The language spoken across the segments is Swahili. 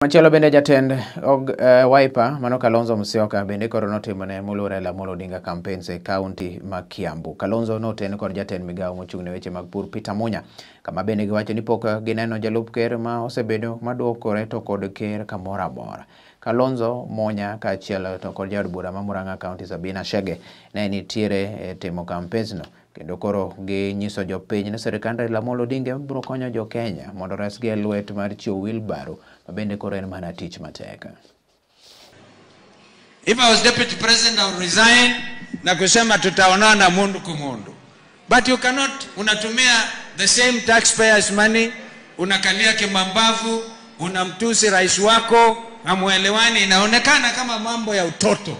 Machielo bende jatend Wiper mano Kalonzo Musyoka bende koro notimo ne Muluor Raila Amolo Odinga campaigns e kaunti ma Kiambu. Kalonzo noten kod jatend migawo mochung' ne weche mag pur Peter Munya, kama bende giwacho ni pok gineno jalup ker ma osebedo maduokore to kod ker kamoro amora. Kalonzo Munya kaachiel to kod jaod bura ma Murang'a County Sabina Chege ne nitiere e timo campaigns no, kendo koro ginyiso jopiny ni sirikand Raila Amolo Odinga biro konyo jo Kenya mondo resgi e lwet mar chiwo wheelbarrow mabende koro en mana tich matek. If I was deputy president, I would resign na kusema tutaonana mundu kumundu. But you cannot, unatumia the same taxpayers money, unakalia kimambavu, unamtusi rais wako, hamuelewani, inaonekana kama mambo ya utoto.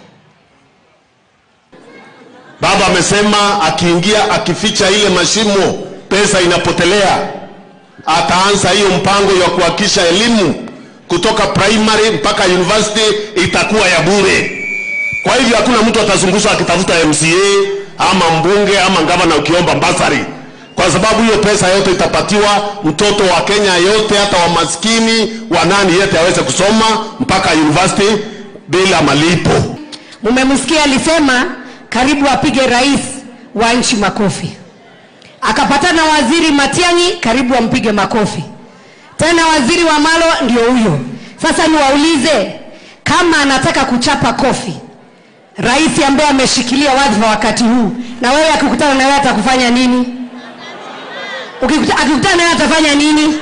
Baba amesema akiingia akificha ile mashimo pesa inapotelea. Ataanza hiyo mpango ya kuhakikisha elimu kutoka primary mpaka university itakuwa ya bure. Kwa hivyo hakuna mtu atazungusha akitafuta MCA ama mbunge ama gavana ukiomba basari, kwa sababu hiyo pesa yote itapatiwa mtoto wa Kenya yote, hata wa maskini wa nani yote aweze kusoma mpaka university bila malipo. Mumemsikia alisema karibu apige rais wa nchi makofi. Akapatana waziri Matiang'i, karibu ampige makofi. Tena waziri wa Malo ndio huyo. Sasa niwaulize, kama anataka kuchapa kofi rais ambaye ameshikilia wadhifa wakati huu, na wewe akikutana na wewe atakufanya nini? Akikutana na wewe atafanya nini?